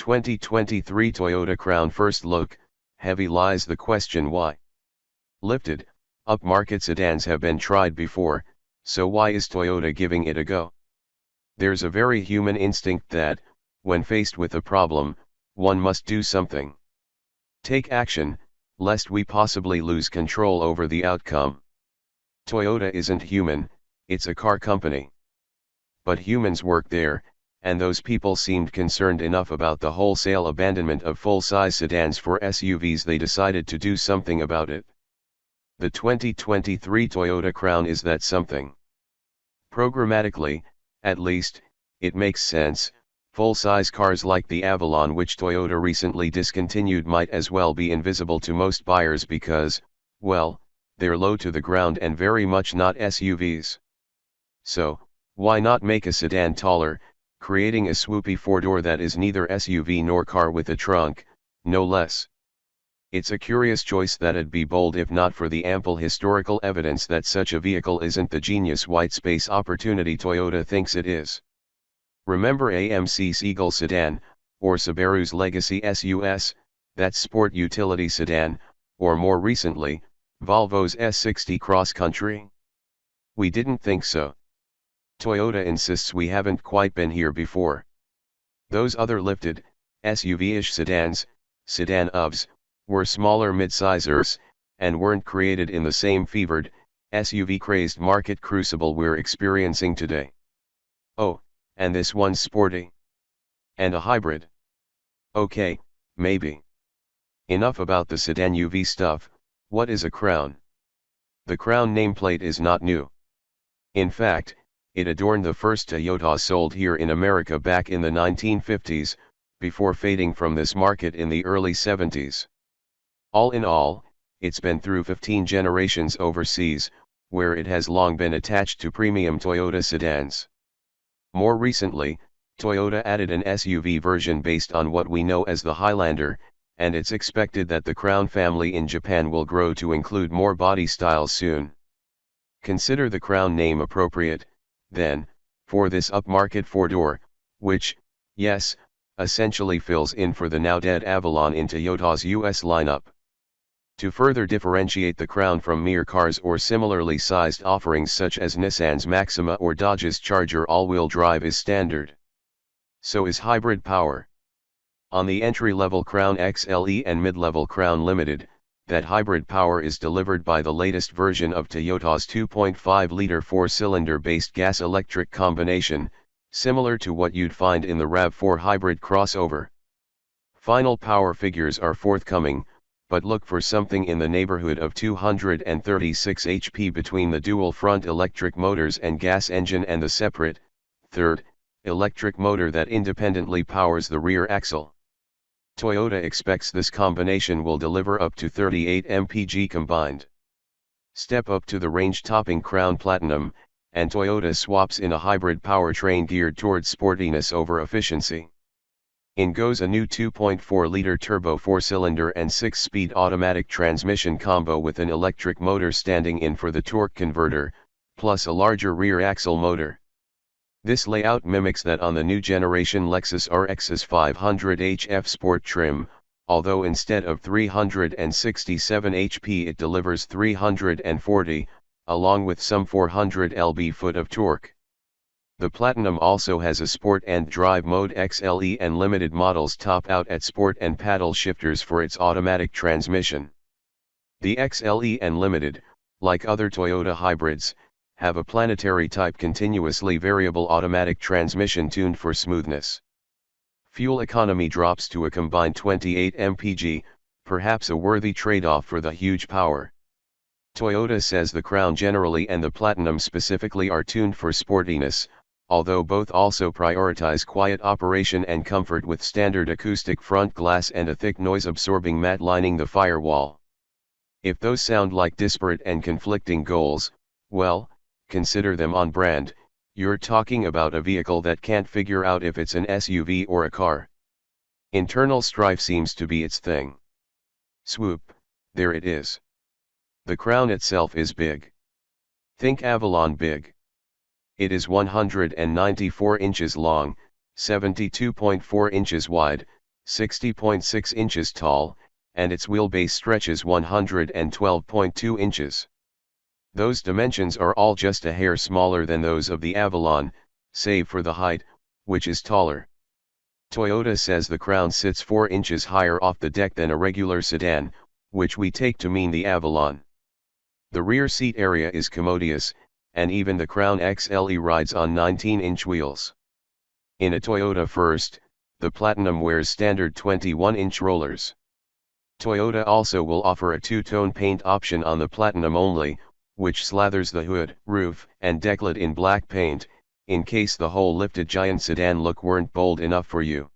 2023 Toyota Crown first look, heavy lies the question why. Lifted, upmarket sedans have been tried before, so why is Toyota giving it a go? There's a very human instinct that, when faced with a problem, one must do something. Take action, lest we possibly lose control over the outcome. Toyota isn't human, it's a car company. But humans work there, and those people seemed concerned enough about the wholesale abandonment of full-size sedans for SUVs they decided to do something about it. The 2023 Toyota Crown is that something. Programmatically, at least, it makes sense. Full-size cars like the Avalon, which Toyota recently discontinued, might as well be invisible to most buyers because, well, they're low to the ground and very much not SUVs. So, why not make a sedan taller, creating a swoopy four-door that is neither SUV nor car with a trunk, no less? It's a curious choice that'd be bold if not for the ample historical evidence that such a vehicle isn't the genius white space opportunity Toyota thinks it is. Remember AMC's Eagle sedan, or Subaru's Legacy SUS, that sport utility sedan, or more recently, Volvo's S60 Cross Country? We didn't think so. Toyota insists we haven't quite been here before. Those other lifted, SUV-ish sedans, sedan UVs, were smaller mid-sizers, and weren't created in the same fevered, SUV-crazed market crucible we're experiencing today. Oh, and this one's sporty. And a hybrid. Okay, maybe. Enough about the sedan UV stuff. What is a Crown? The Crown nameplate is not new. In fact, it adorned the first Toyotas sold here in America back in the 1950s, before fading from this market in the early 70s. All in all, it's been through 15 generations overseas, where it has long been attached to premium Toyota sedans. More recently, Toyota added an SUV version based on what we know as the Highlander, and it's expected that the Crown family in Japan will grow to include more body styles soon. Consider the Crown name appropriate, then, for this upmarket four-door, which, yes, essentially fills in for the now-dead Avalon in Toyota's US lineup. To further differentiate the Crown from mere cars or similarly sized offerings such as Nissan's Maxima or Dodge's Charger, all-wheel drive is standard. So is hybrid power. On the entry-level Crown XLE and mid-level Crown Limited, that hybrid power is delivered by the latest version of Toyota's 2.5-liter four-cylinder-based gas-electric combination, similar to what you'd find in the RAV4 hybrid crossover. Final power figures are forthcoming, but look for something in the neighborhood of 236 HP between the dual front electric motors and gas engine and the separate, third, electric motor that independently powers the rear axle. Toyota expects this combination will deliver up to 38 mpg combined. Step up to the range-topping Crown Platinum, and Toyota swaps in a hybrid powertrain geared towards sportiness over efficiency. In goes a new 2.4-liter turbo four-cylinder and 6-speed automatic transmission combo with an electric motor standing in for the torque converter, plus a larger rear axle motor. This layout mimics that on the new generation Lexus RX's 500 HF Sport trim, although instead of 367 HP it delivers 340, along with some 400 lb-ft of torque. The Platinum also has a Sport and Drive Mode. XLE and Limited models top out at Sport and paddle shifters for its automatic transmission. The XLE and Limited, like other Toyota hybrids, have a planetary-type continuously variable automatic transmission tuned for smoothness. Fuel economy drops to a combined 28 mpg, perhaps a worthy trade-off for the huge power. Toyota says the Crown generally and the Platinum specifically are tuned for sportiness, although both also prioritize quiet operation and comfort with standard acoustic front glass and a thick noise-absorbing matte lining the firewall. If those sound like disparate and conflicting goals, well, consider them on brand. You're talking about a vehicle that can't figure out if it's an SUV or a car. Internal strife seems to be its thing. Swoop, there it is. The Crown itself is big. Think Avalon big. It is 194 inches long, 72.4 inches wide, 60.6 inches tall, and its wheelbase stretches 112.2 inches. Those dimensions are all just a hair smaller than those of the Avalon, save for the height, which is taller. Toyota says the Crown sits 4 inches higher off the deck than a regular sedan, which we take to mean the Avalon. The rear seat area is commodious, and even the Crown XLE rides on 19-inch wheels. In a Toyota First, the Platinum wears standard 21-inch rollers. Toyota also will offer a two-tone paint option on the Platinum only, which slathers the hood, roof, and decklet in black paint, in case the whole lifted giant sedan look weren't bold enough for you.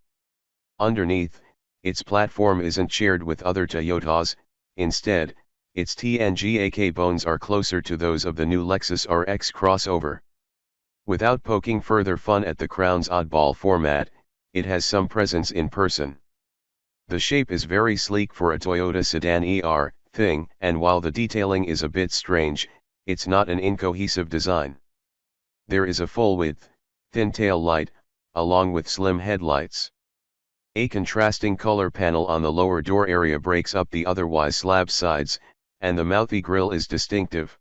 Underneath, its platform isn't shared with other Toyotas. Instead, its TNGAK bones are closer to those of the new Lexus RX crossover. Without poking further fun at the Crown's oddball format, it has some presence in person. The shape is very sleek for a Toyota sedan thing, and while the detailing is a bit strange, it's not an incohesive design. There is a full-width, thin tail light, along with slim headlights. A contrasting color panel on the lower door area breaks up the otherwise slab sides, and the mouthy grille is distinctive.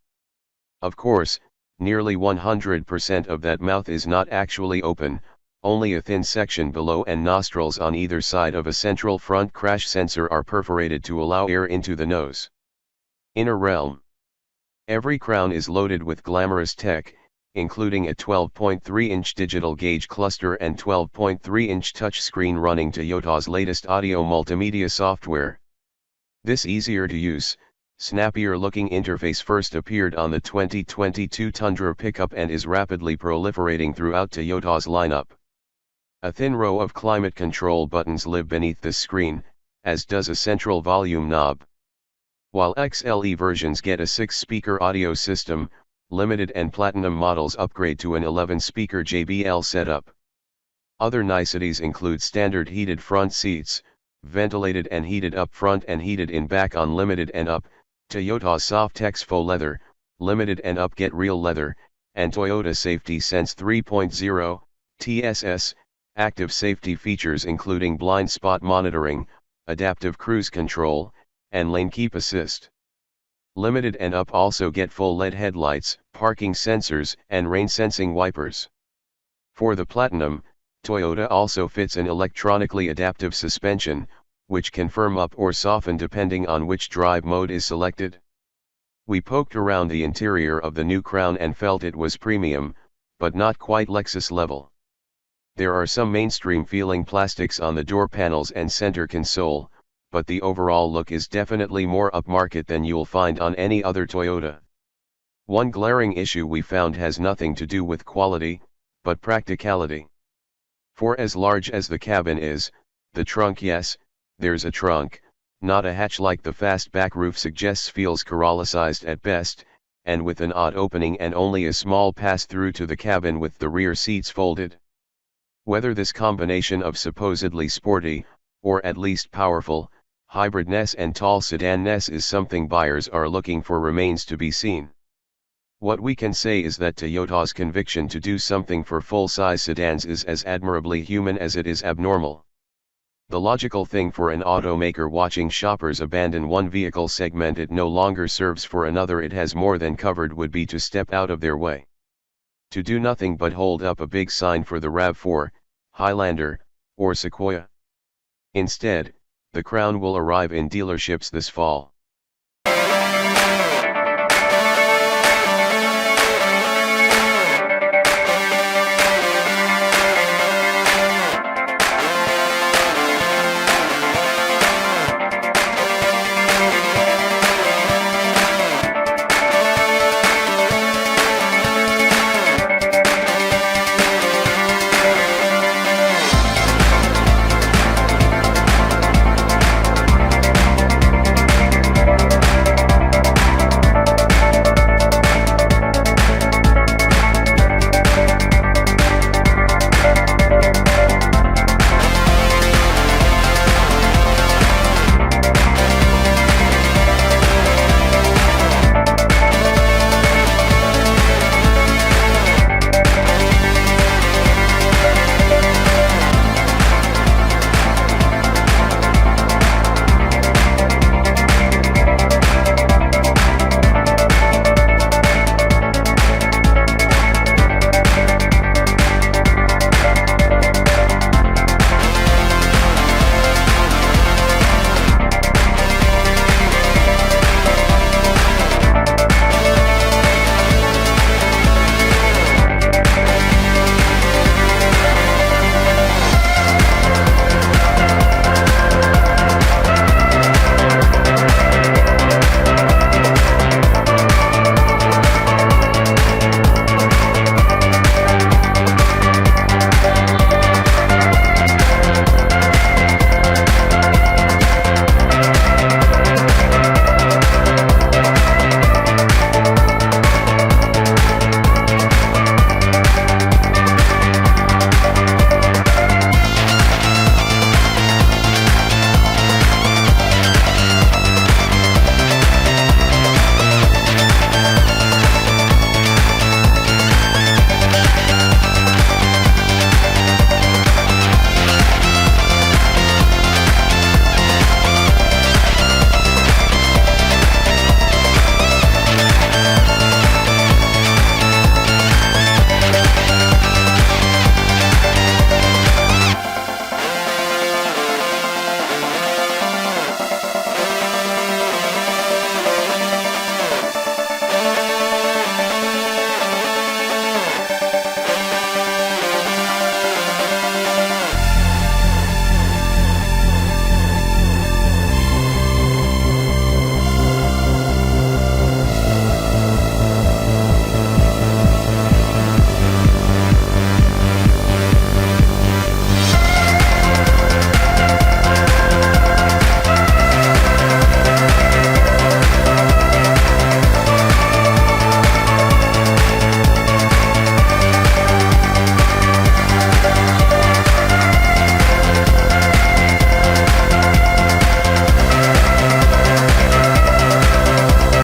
Of course, nearly 100% of that mouth is not actually open, only a thin section below and nostrils on either side of a central front crash sensor are perforated to allow air into the nose. Inner realm. Every Crown is loaded with glamorous tech, including a 12.3-inch digital gauge cluster and 12.3-inch touchscreen running Toyota's latest audio multimedia software. This easier-to-use, snappier-looking interface first appeared on the 2022 Tundra pickup and is rapidly proliferating throughout Toyota's lineup. A thin row of climate control buttons live beneath the screen, as does a central volume knob. While XLE versions get a 6-speaker audio system, Limited and Platinum models upgrade to an 11-speaker JBL setup. Other niceties include standard heated front seats, ventilated and heated up front and heated in back on Limited and Up, Toyota's Softex faux leather, Limited and Up get real leather, and Toyota Safety Sense 3.0, TSS, active safety features including blind spot monitoring, adaptive cruise control, and lane keep assist. Limited and Up also get full LED headlights, parking sensors, and rain-sensing wipers. For the Platinum, Toyota also fits an electronically adaptive suspension, which can firm up or soften depending on which drive mode is selected. We poked around the interior of the new Crown and felt it was premium, but not quite Lexus level. There are some mainstream-feeling plastics on the door panels and center console, but the overall look is definitely more upmarket than you'll find on any other Toyota. One glaring issue we found has nothing to do with quality, but practicality. For as large as the cabin is, the trunk, yes, there's a trunk, not a hatch like the fastback roof suggests, feels Corollicized at best, and with an odd opening and only a small pass-through to the cabin with the rear seats folded. Whether this combination of supposedly sporty, or at least powerful, hybridness and tall sedanness is something buyers are looking for remains to be seen. What we can say is that Toyota's conviction to do something for full-size sedans is as admirably human as it is abnormal. The logical thing for an automaker watching shoppers abandon one vehicle segment it no longer serves for another it has more than covered would be to step out of their way. To do nothing but hold up a big sign for the RAV4, Highlander, or Sequoia. Instead, the Crown will arrive in dealerships this fall.